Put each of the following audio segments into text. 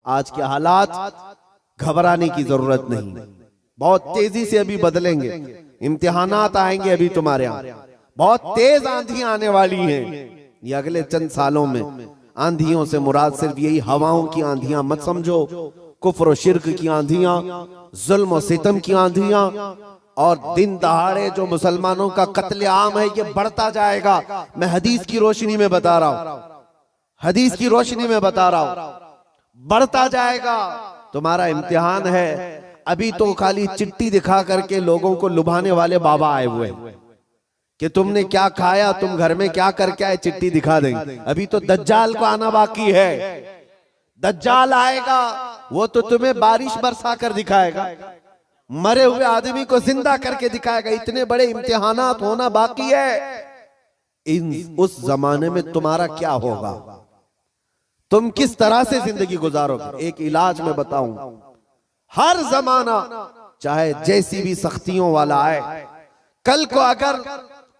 आज के हालात घबराने की जरूरत नहीं, बहुत तेजी से अभी बदलेंगे। इम्तिहानात आएंगे अभी तुम्हारे यहाँ, बहुत तेज आंधियां आने वाली हैं ये अगले चंद सालों में। आंधियों से मुराद सिर्फ यही हवाओं की आंधियां मत समझो, कुफ्र और शिर्क की आंधियां, जुल्म और सितम की आंधियां, और दिन दहाड़े जो मुसलमानों का कत्लेआम है ये बढ़ता जाएगा। मैं हदीस की रोशनी में बता रहा हूं, हदीस की रोशनी में बता रहा हूं, बढ़ता जाएगा। तुम्हारा इम्तिहान है। अभी तो खाली चिट्ठी दिखा करके लोगों को लुभाने वाले बाबा आए हुए हैं कि तुमने क्या खाया, तुम घर में क्या करके आए, चिट्ठी दिखा देंगे। अभी तो दज्जाल को आना बाकी है। दज्जाल आएगा, वो तो तुम्हें बारिश बरसा कर दिखाएगा, मरे हुए आदमी को जिंदा करके दिखाएगा। इतने बड़े इम्तिहानात होना बाकी है। उस जमाने में तुम्हारा क्या होगा, तुम किस तरह से जिंदगी गुजारोगे? एक इलाज में बताऊं, हर जमाना चाहे जैसी भी सख्तियों वाला आए, कल को अगर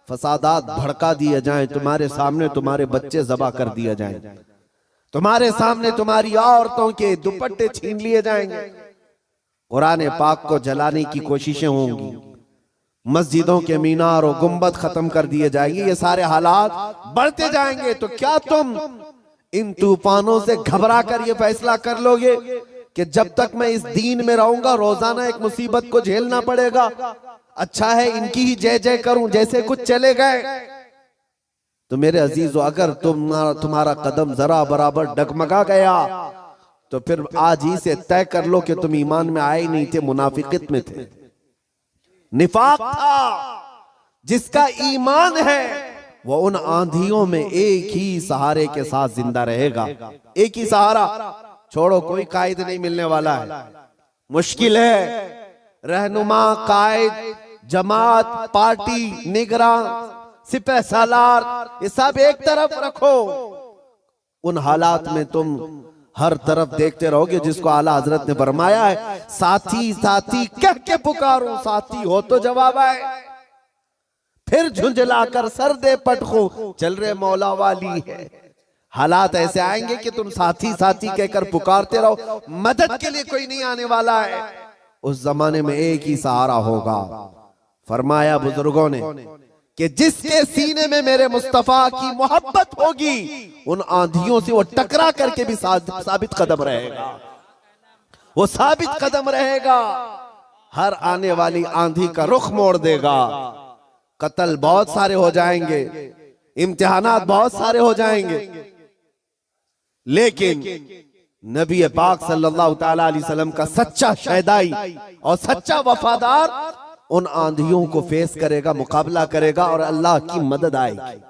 फसादात भड़का दिए जाएं, तुम्हारे सामने तुम्हारे बच्चे ज़बा कर दिए जाएं, तुम्हारे सामने तुम्हारी औरतों के दुपट्टे छीन लिए जाएंगे, कुरान पाक को जलाने की कोशिशें होंगी, मस्जिदों के मीनार और गुंबद खत्म कर दिए जाएंगे, ये सारे हालात बढ़ते जाएंगे। तो क्या तुम इन तूफानों से घबरा कर ये फैसला कर लोगे कि जब तक मैं इस दीन में रहूंगा रोजाना एक मुसीबत को झेलना पड़ेगा, अच्छा है इनकी ही जय जय करूं जैसे कुछ चले गए? तो मेरे अजीजों, अगर तुम्हारा कदम जरा बराबर डगमगा गया तो फिर आज ही से तय कर लो कि तुम ईमान में आए नहीं थे, मुनाफिकत में थे, निफाक था। जिसका ईमान है वो उन आंधियों में एक ही सहारे के साथ जिंदा रहेगा। एक ही सहारा, छोड़ो, कोई कायद नहीं मिलने वाला है, मुश्किल है। रहनुमा, कायद, जमात, पार्टी, निगरान, सिपह सालार, ये सब एक तरफ रखो। उन हालात में तुम हर तरफ देखते रहोगे जिसको आला हजरत ने फरमाया है, साथी साथी कह के पुकारो, साथी हो तो जवाब आए, फिर झुंझलाकर सर दे पटखो, चल रहे मौला वाली है। हालात ऐसे आएंगे कि तुम साथी साथी कहकर पुकारते रहो, मदद के लिए कोई नहीं आने वाला है। उस जमाने में एक ही सहारा होगा। फरमाया बुजुर्गों ने कि जिसके सीने में मेरे मुस्तफा की मोहब्बत होगी, उन आंधियों से वो टकरा करके भी साबित कदम रहेगा, वो साबित कदम रहेगा। हर आने वाली आंधी का रुख मोड़ देगा। कत्ल बहुत सारे हो जाएंगे, इम्तिहानात बहुत सारे हो जाएंगे, लेकिन नबी पाक सल्लल्लाहु तआला अलैहि वसल्लम का सच्चा शहदाई और सच्चा वफादार उन आंधियों को फेस करेगा, मुकाबला करेगा, और अल्लाह की मदद आएगी।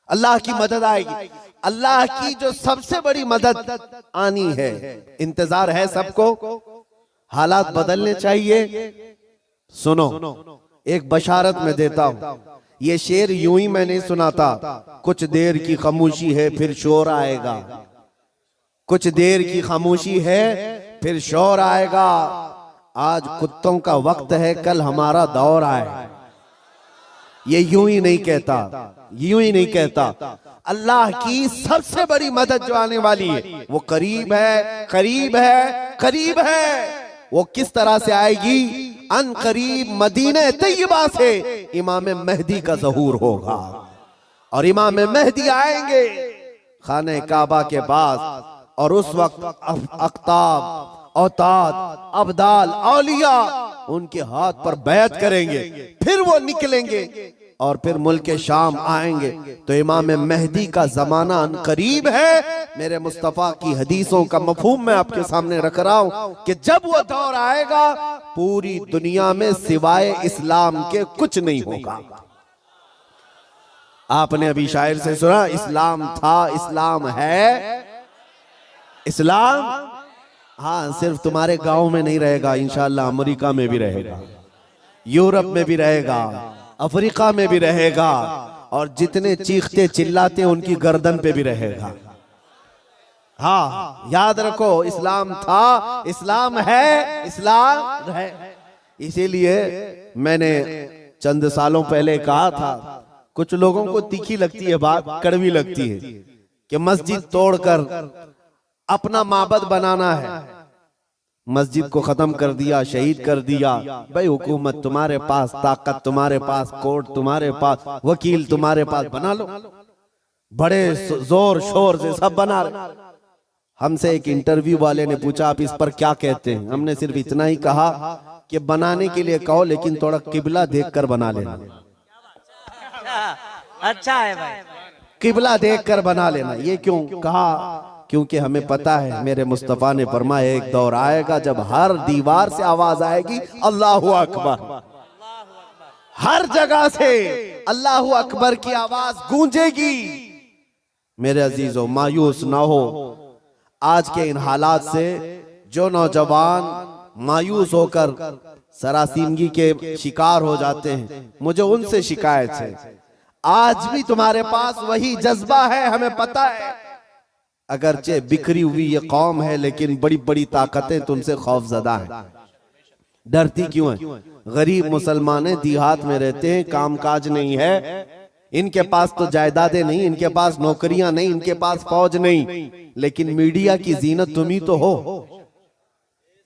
अल्लाह की मदद आएगी। अल्लाह की जो सबसे बड़ी मदद आनी है, इंतजार है सबको। हालात बदलने चाहिए। सुनो, एक बशारत में देता हूं, ये शेर यूं ही मैं नहीं सुनाता। कुछ देर की खामोशी है फिर शोर आएगा, कुछ देर की खामोशी है फिर शोर आएगा। आज कुत्तों का वक्त है, कल हमारा दौर आए। ये यूं ही नहीं कहता, यूं ही नहीं कहता। अल्लाह की सबसे बड़ी मदद जो आने वाली है वो करीब है, करीब है, करीब है। वो किस तरह से आएगी? अन करीब मदीने तैयबा से इमाम मेहदी का ज़हूर होगा, और इमाम मेहदी आएंगे खाने काबा के पास, और उस वक्त अख्ताब, औताद, अब्दाल, औलिया उनके हाथ पर बैत करेंगे, फिर वो निकलेंगे और फिर मुल्क शाम आएंगे। तो इमाम मेहदी का जमाना करीब है। मेरे मुस्तफा की हदीसों का मफहूम मैं आपके सामने रख रहा हूं कि जब वो दौर आएगा पूरी दुनिया में सिवाय इस्लाम के कुछ नहीं होगा। आपने अभी शायर से सुना, इस्लाम था, इस्लाम है, इस्लाम हाँ सिर्फ तुम्हारे गांव में नहीं रहेगा, इंशाअल्लाह अमेरिका में भी रहेगा, यूरोप में भी रहेगा, अफ्रीका में भी रहेगा, और जितने चीखते चिल्लाते उनकी गर्दन पे भी रहेगा। हाँ याद रखो, इस्लाम था, इस्लाम है, इस्लाम है। इसीलिए मैंने चंद सालों पहले कहा था, कुछ लोगों को तीखी लगती है बात, कड़वी लगती है, कि मस्जिद तोड़कर अपना माबद बनाना है, मस्जिद को खत्म कर दिया, शहीद कर दिया। भाई हुकूमत तुम्हारे पास, ताकत तुम्हारे पास, कोर्ट तुम्हारे पास, वकील तुम्हारे पास, बना लो। बड़े जोर शोर से सब बना रहे। हमसे एक इंटरव्यू वाले ने पूछा आप इस पर क्या कहते हैं? हमने सिर्फ इतना ही कहा कि बनाने के लिए कहो लेकिन थोड़ा किबला देखकर बना लेना। अच्छा है भाई, किबला देखकर बना लेना। ये क्यों कहा? क्योंकि हमें पता है मेरे मुस्तफा ने फरमाया एक दौर आएगा जब हर दीवार से आवाज आएगी अल्लाहु अकबर, हर जगह से अल्लाहु अकबर की आवाज गूंजेगी। मेरे अजीजों, मायूस ना हो। आज के इन हालात से जो नौजवान मायूस होकर सरासीमगी के शिकार हो जाते हैं, मुझे उनसे शिकायत है। आज भी तुम्हारे पास वही जज्बा है, हमें पता है। अगरचे बिखरी हुई ये कौम है लेकिन बड़ी बड़ी ताकतें तुमसे खौफजदा हैं। डरती क्यों है? गरीब मुसलमान देहात में रहते हैं, कामकाज नहीं है, इनके पास तो जायदादें नहीं, इनके पास नौकरियां नहीं, इनके पास फौज नहीं, लेकिन मीडिया की जीनत तुम ही तो हो।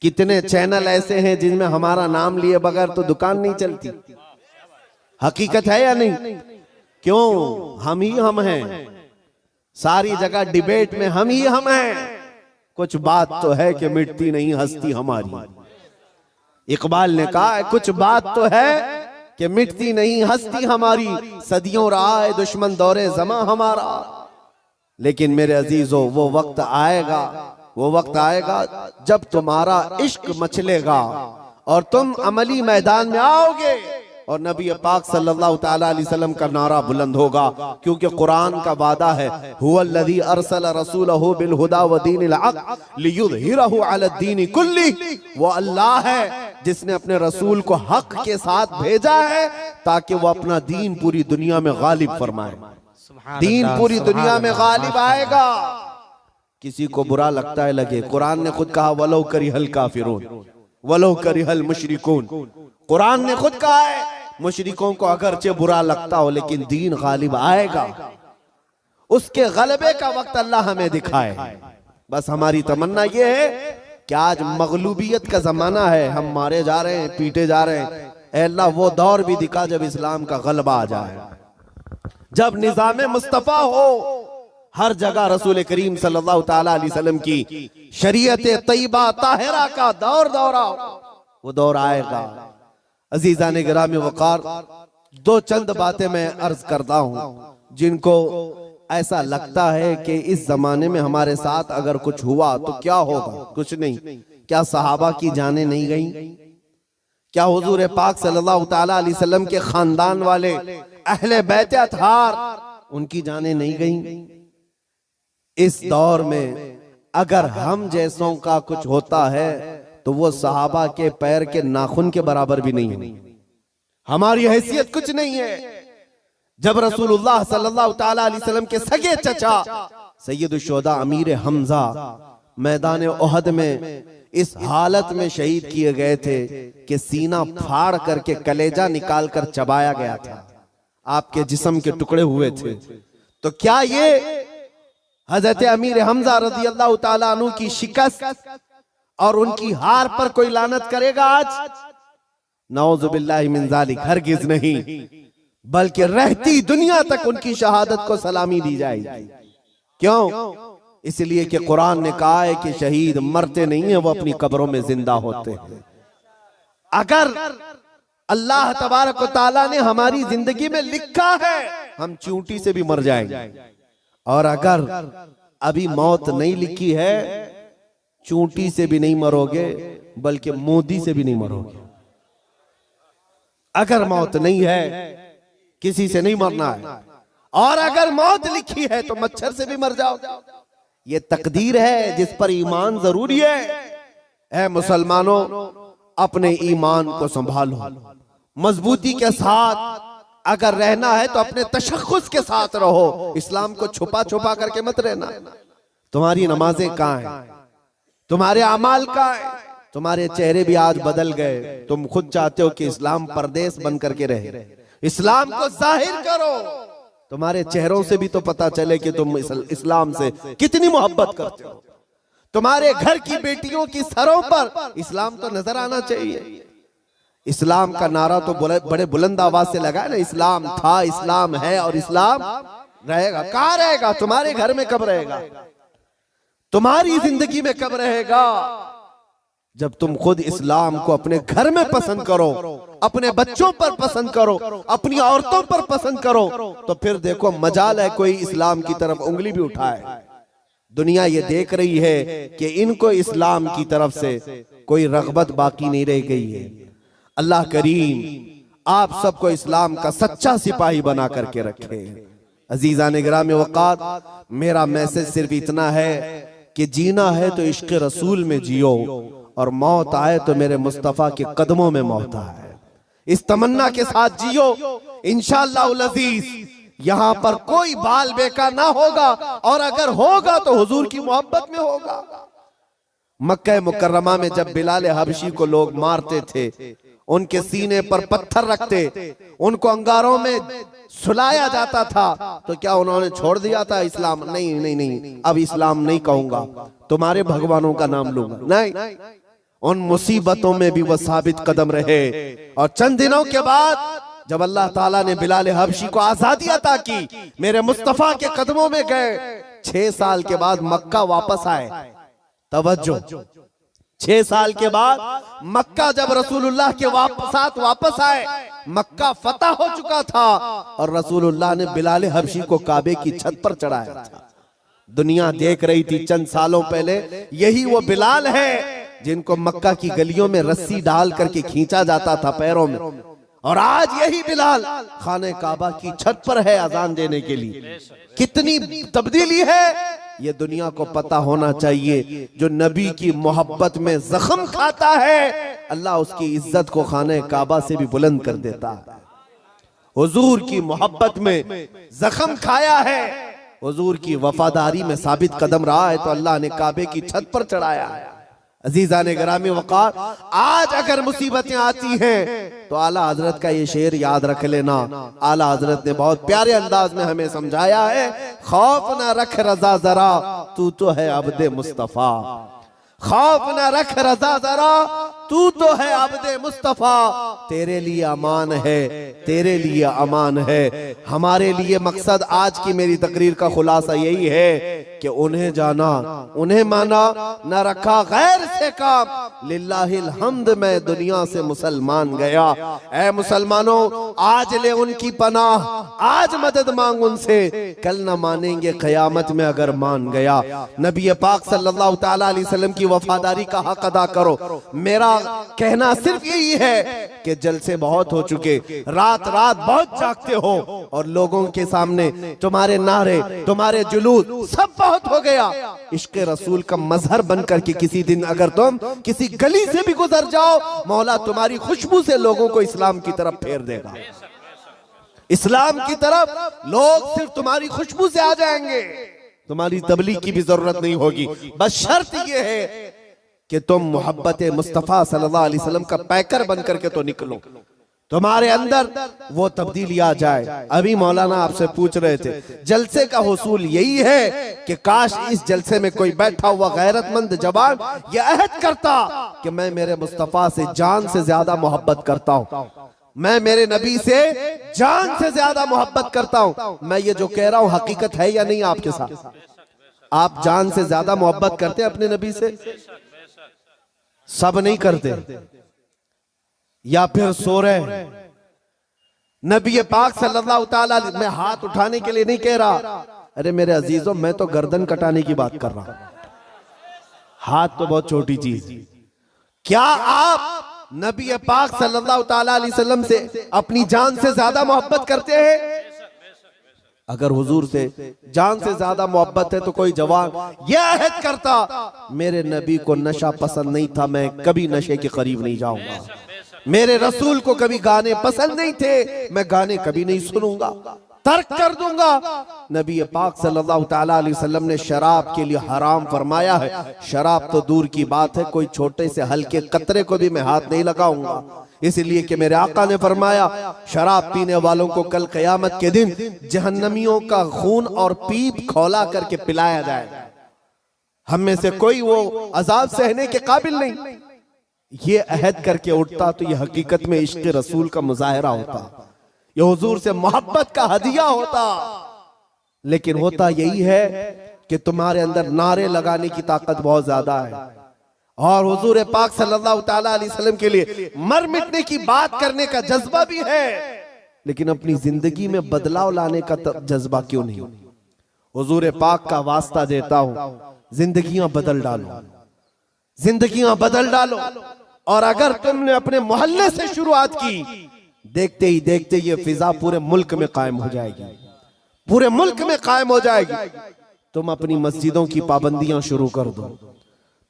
कितने चैनल ऐसे हैं जिनमें हमारा नाम लिए बगैर तो दुकान नहीं चलती। हकीकत है या नहीं? क्यों? हम ही हम हैं। सारी जगह डिबेट में हम ही हम हैं। कुछ बात तो है कि मिटती नहीं हस्ती हमारी। इकबाल ने कहा कुछ बात तो है कि मिटती नहीं हस्ती हमारी, सदियों रहा है दुश्मन दौरे जमा हमारा। लेकिन मेरे अजीजों, वो वक्त आएगा, वो वक्त आएगा जब तुम्हारा इश्क मचलेगा और तुम अमली मैदान में आओगे और नबी पाक सल्लल्लाहु ताला अलैहि वसल्लम का नारा बुलंद होगा। क्योंकि कुरान का वादा है, हुवल्लज़ी अरसला रसूलहु बिल हुदा व दीनिल हक़ लियुज़हिरहु अला दीनि कुल्ली। वो अल्लाह है जिसने अपने रसूल को हक के साथ भेजा है ताकि वो अपना दीन पूरी दुनिया में गालिब फरमाए। दीन पूरी दुनिया में गालिब आएगा। किसी को बुरा लगता है लगे, कुरान ने खुद कहा वलो करिहल काफिरून वलो करिहल मुशरिकून। कुरान ने खुद कहा है मुशरिकों को अगरचे बुरा लगता हो लेकिन दीन गालिब आएगा। उसके गलबे का वक्त अल्लाह हमें दिखाए। बस हमारी तमन्ना ये है कि आज मगलूबियत का जमाना है, हम मारे जा रहे हैं, पीटे जा रहे हैं। ऐ अल्लाह वो दौर भी दिखा जब इस्लाम का गलबा आ जाए, जब निजाम मुस्तफा हो, हर जगह रसूल करीम सल्लल्लाहु ताला अलैहि वसल्लम की शरीयत तैयबा ताहिरा का दौर दौरा, वो दौर आएगा। अजीजान गिरामी वकार, दो चंद बातें मैं अर्ज करता हूं जिनको ऐसा लगता है कि इस जमाने में हमारे साथ अगर कुछ हुआ तो क्या होगा। कुछ नहीं। क्या सहाबा की जानें नहीं गई? क्या हुजूर पाक सल्लल्लाहु ताला अलैहि वसल्लम के खानदान वाले अहले बैत अतहार उनकी जानें नहीं गई? इस दौर में अगर हम जैसों का कुछ होता है तो वो सहाबा के पैर के नाखून के बराबर भी नहीं है। हमारी हैसियत कुछ नहीं है। जब रसूलुल्लाह सल्लल्लाहु ताला अलैहि वसल्लम के सगे चचा सैयदुश शुहदा अमीर हमजा मैदान ओहद में इस हालत में शहीद किए गए थे कि सीना फाड़ करके कलेजा निकाल कर चबाया गया था, आपके जिस्म के टुकड़े हुए थे। तो क्या ये हजरत अमीर हमजा रजी अल्लाह ताला अन्हु की शिकस्त और उनकी हार पर कोई लानत करेगा आज? नऊजुबिल्लाहि मिन ज़ालिक, हरगिज नहीं, बल्कि रहती दुनिया तक उनकी शहादत को सलामी दी जाएगी। क्यों? इसलिए कि कुरान ने कहा है कि शहीद मरते नहीं है, वो अपनी कब्रों में जिंदा होते हैं। अगर अल्लाह तबारक व तआला ने हमारी जिंदगी में लिखा है हम चींटी से भी मर जाएंगे, और अगर अभी मौत नहीं लिखी है, चींटी से भी नहीं मरोगे बल्कि मोदी से भी नहीं मरोगे। अगर मौत नहीं है, किसी से नहीं मरना है, और अगर मौत लिखी है तो मच्छर से भी मर जाओ। ये तकदीर है जिस पर ईमान जरूरी है। ऐ मुसलमानों, अपने ईमान को संभालो, मजबूती के साथ अगर रहना है तो अपने तशख्खुस के साथ रहो। इस्लाम को छुपा छुपा करके मत रहना। तुम्हारी नमाजें कहाँ हैं? तुम्हारे अमाल कहाँ हैं? तुम्हारे चेहरे भी आज बदल गए। तुम खुद चाहते हो कि इस्लाम परदेश बन करके रहे। इस्लाम को जाहिर करो। तुम्हारे चेहरों से भी तो पता चले कि तुम इस्लाम से कितनी मोहब्बत करते हो। तुम्हारे घर की बेटियों की सरों पर इस्लाम तो नजर आना चाहिए। इस्लाम का नारा तो बड़े बुलंद आवाज से लगा ना, इस्लाम था, इस्लाम है और इस्लाम रहेगा। कहां रहेगा? तुम्हारे घर में कब रहेगा? तुम्हारी जिंदगी में कब रहेगा? जब तुम खुद इस्लाम को अपने घर में पसंद करो, अपने बच्चों पर पसंद करो, अपनी औरतों पर पसंद करो, तो फिर देखो मजाल है कोई इस्लाम की तरफ उंगली भी उठाए। दुनिया ये देख रही है कि इनको इस्लाम की तरफ से कोई रगबत बाकी नहीं रह गई है। अल्लाह करीम आप सबको इस्लाम का सच्चा सिपाही बना करके रखे। अजीज़ान गिरामी वक़ात, मेरा मैसेज सिर्फ इतना है कि जीना है तो इश्क रसूल में जियो और मौत आए तो मेरे मुस्तफ़ा के कदमों में मौत आए। इस तमन्ना के साथ जियो, इंशाअल्लाह अज़ीज यहां पर कोई बाल बेका ना होगा, और अगर होगा तो हुजूर की मोहब्बत में होगा। मक्का मुकर्रमा में जब बिलाल हबशी को लोग मारते थे, उनके सीने पर पत्थर रखते, उनको अंगारों में सुलाया जाता था, तो क्या उन्होंने छोड़ दिया था इस्लाम? नहीं नहीं नहीं, अब इस्लाम नहीं कहूंगा, तुम्हारे भगवानों का नाम लूंगा। नहीं, उन मुसीबतों में भी वह साबित कदम रहे। और चंद दिनों के बाद जब अल्लाह ताला ने बिलाल हबशी को आजादी अता की, मेरे मुस्तफा के कदमों में गए, 6 साल के बाद मक्का वापस आए। तवज्जो, 6 साल के बाद मक्का जब रसूलुल्लाह के साथ वापस आए, मक्का फतह हो चुका था और रसूलुल्लाह ने बिलाल हबशी को काबे की छत पर चढ़ाया था। दुनिया देख रही थी चंद सालों पहले, यही वो बिलाल है जिनको मक्का की गलियों में रस्सी डाल करके खींचा जाता था पैरों में, और आज यही बिलाल खाने काबा की छत पर है अजान देने के लिए। कितनी तब्दीली है ये दुनिया को पता होना चाहिए। जो नबी की मोहब्बत में जख्म खाता है, अल्लाह उसकी इज्जत को खाने काबा से भी बुलंद कर देता है। हुजूर की मोहब्बत में जख्म खाया है, हुजूर की वफादारी में साबित कदम रहा है, तो अल्लाह ने काबे की छत पर चढ़ाया है। अजीज़ान गिरामी वक़ार, आज अगर मुसीबतें आती हैं तो आला हजरत का ये शेर याद रख लेना। आला हजरत ने बहुत प्यारे अंदाज में हमें समझाया है, खौफ न रख रजा जरा, तू तो है अब्दे मुस्तफा। खौफ न रख रजा जरा, तू तो है अब्दे मुस्तफा। तेरे लिए अमान है, तेरे लिए अमान है। हमारे लिए मकसद आज की मेरी तकरीर का खुलासा यही है कि उन्हें जाना, उन्हें माना, न रखा गैर से काम। लिल्लाहिल हम्द, मैं दुनिया से मुसलमान गया। ऐ मुसलमानों, आज ले उनकी पनाह, आज मदद मांग उनसे, कल न मानेंगे क़यामत में अगर मान गया। नबी पाक सल्लल्लाहु तआला अलैहि वसल्लम की वफादारी का हक अदा करो। मेरा कहना सिर्फ यही है कि जलसे बहुत हो चुके, रात रात बहुत जागते हो, और लोगों के सामने तुम्हारे नारे, तुम्हारे जुलूस सब बहुत हो गया। इश्क रसूल का मजहर बनकर के किसी दिन अगर तुम किसी गली से भी गुजर जाओ, मौला तुम्हारी खुशबू से लोगों को इस्लाम की तरफ फेर देगा। इस्लाम की तरफ लोग सिर्फ तुम्हारी खुशबू से आ जाएंगे, तुम्हारी तबलीग की भी जरूरत नहीं होगी। बस शर्त यह है कि तुम मोहब्बत मुस्तफा सल्लल्लाहु अलैहि वसल्लम का पैकर बनकर के तो निकलो, तुम्हारे अंदर वो तब्दीली आ जाए। अभी मौलाना आपसे पूछ रहे थे, जलसे का हुसूल यही है कि काश इस जलसे में कोई बैठा हुआ गैरतमंद जवान ये अहद करता कि मैं मेरे मुस्तफा से जान से ज्यादा मोहब्बत करता हूँ, मैं मेरे नबी से जान से ज्यादा मोहब्बत करता हूँ। मैं ये जो कह रहा हूँ हकीकत है या नहीं आपके साथ? आप जान से ज्यादा मोहब्बत करते हैं अपने नबी से? सब नहीं करते, या फिर सो रहे। नबी पाक सल्लल्लाहु तआला, मैं हाथ उठाने के लिए नहीं कह रहा, अरे मेरे अजीजों मैं तो गर्दन कटाने की बात कर रहा हूं। हाथ तो बहुत छोटी चीज। क्या आप नबी पाक सल्लल्लाहु तआला अलैहि वसल्लम से अपनी जान से ज्यादा मोहब्बत करते हैं? अगर हुजूर से जान से ज्यादा मोहब्बत है तो कोई जवान यह अहद करता, मेरे नबी को नशा पसंद नहीं था, मैं कभी नशे के करीब नहीं जाऊंगा। मेरे रसूल को कभी गाने पसंद नहीं थे, मैं गाने कभी नहीं सुनूंगा, तर्क कर दूंगा। नबी पाक सल्लल्लाहु तआला अलैहि वसल्लम ने शराब के लिए हराम फरमाया है। शराब तो दूर की बात है, कोई छोटे से हल्के कतरे को भी मैं हाथ नहीं लगाऊंगा, इसलिए कि मेरे आका ने फरमाया शराब पीने वालों को कल क़यामत के दिन जहन्नमियों का खून और पीप खौला करके पिलाया जाएगा। हम में से कोई वो अजाब सहने के काबिल नहीं। ये अहद करके उठता तो ये हकीकत में इश्क रसूल का मुजाहरा होता, ये हुजूर से मोहब्बत का हदिया होता। लेकिन होता यही है कि तुम्हारे अंदर नारे लगाने की ताकत बहुत ज्यादा है और हुजूर पाक सल्लल्लाहु तआला अलैहि वसल्लम के लिए मर मिटने की बात करने का जज्बा भी है, लेकिन अपनी जिंदगी में बदलाव लाने का जज्बा क्यों नहीं? हुजूर पाक का वास्ता देता हूं, जिंदगियां बदल डालो, जिंदगियां बदल डालो। और अगर तुमने अपने मोहल्ले से शुरुआत की, देखते ही देखते ये फिजा पूरे मुल्क में कायम हो जाएगी, पूरे मुल्क में कायम हो जाएगी। तुम अपनी मस्जिदों की पाबंदियां शुरू कर दो,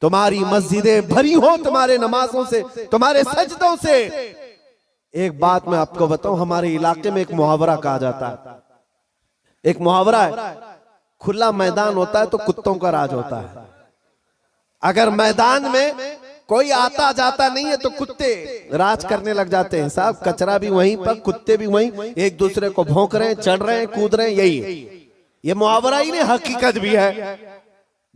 तुम्हारी मस्जिदें भरी हो तुम्हारे नमाजों से, तुम्हारे सजदों से। एक बात मैं आपको बताऊं, हमारे इलाके में एक मुहावरा कहा जाता है, एक मुहावरा है, खुला मैदान होता है तो कुत्तों का राज होता है। अगर मैदान में कोई आता जाता नहीं है तो कुत्ते राज करने लग जाते हैं। साहब कचरा भी वहीं पर, कुत्ते भी वहीं, एक दूसरे को भौंक रहे हैं, चढ़ रहे हैं, कूद रहे हैं। यही है, ये मुहावरा ही नहीं, हकीकत भी है।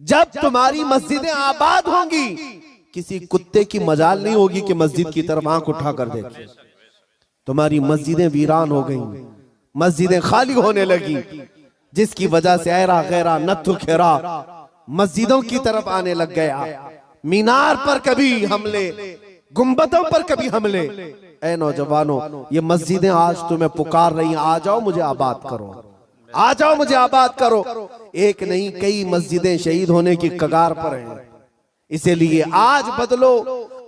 जब तुम्हारी मस्जिदें आबाद होंगी, किसी कुत्ते की मजाल नहीं होगी कि मस्जिद की तरफ आंख उठा कर देखे। तुम्हारी मस्जिदें वीरान हो गई, मस्जिदें खाली होने लगी, जिसकी वजह से ऐरा गैरा नत्थु खेरा मस्जिदों की तरफ आने लग गया। मीनार पर कभी हमले, गुंबदों पर कभी हमले। ऐ नौजवानों, ये मस्जिदें आज तुम्हें पुकार रही हैं, आ जाओ मुझे आबाद करो, आ जाओ मुझे आबाद करो। एक नहीं कई मस्जिदें शहीद होने की कगार पर हैं। इसीलिए आज बदलो,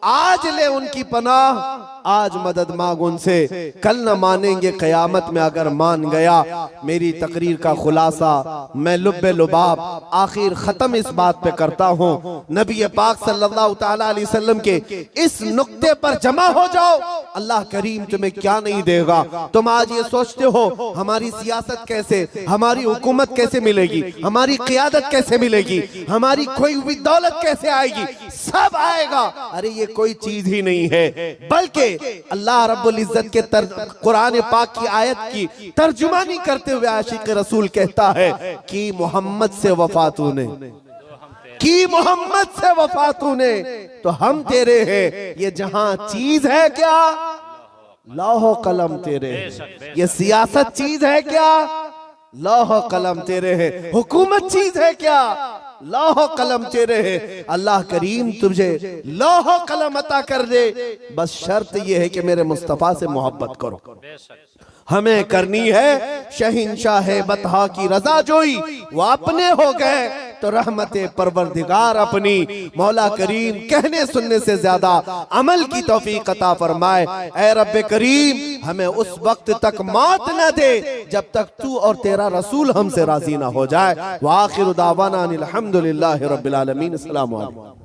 आज ले उनकी पनाह, आज मदद मांग उनसे, कल न मानेंगे कयामत में अगर मान गया। मेरी तकरीर का खुलासा मैं लुब्बे लुबाब आखिर खत्म इस बात पे करता हूँ, नबी पाक सल्लल्लाहु तआला अलैहि वसल्लम के इस नुक्ते पर जमा हो जाओ, अल्लाह करीम तुम्हें क्या नहीं देगा। तुम आज ये सोचते हो हमारी सियासत कैसे, हमारी हुकूमत कैसे मिलेगी, हमारी क़ियादत कैसे मिलेगी, हमारी खोई हुई दौलत कैसे आएगी, सब आएगा। अरे ये कोई चीज ही नहीं है, बल्कि अल्लाह रब्बुल इज्जत के कुरान पाक की आयत की तर्जुमानी करते हुए आशिक रसूल कहता है कि मोहम्मद से वफा तूने, कि मोहम्मद से वफा तूने तो हैं तेरे हैं। ये जहां चीज है क्या, लौह कलम तेरे हैं। ये सियासत चीज है क्या, लौह कलम तेरे हैं। हुकूमत चीज है क्या, लौह कलम तेरे है। अल्लाह करीम तुझे लौह कलम अता कर दे, बस शर्त यह है कि मेरे मुस्तफा से मोहब्बत करो। हमें करनी है शहिंशाह बतहा की रजा जोई, वो अपने हो गए तो रहमते परवरदिगार अपनी। मौला करीम कहने सुनने से ज्यादा अमल की तौफीक अता फरमाए। ऐ रब्बे करीम हमें उस वक्त तक मौत न दे जब तक तू और तेरा रसूल हमसे राजी ना हो जाए। व आखिरु दावाना अनिल हम्दुलिल्लाहि रब्बिल आलमीन। अस्सलामु अलैकुम।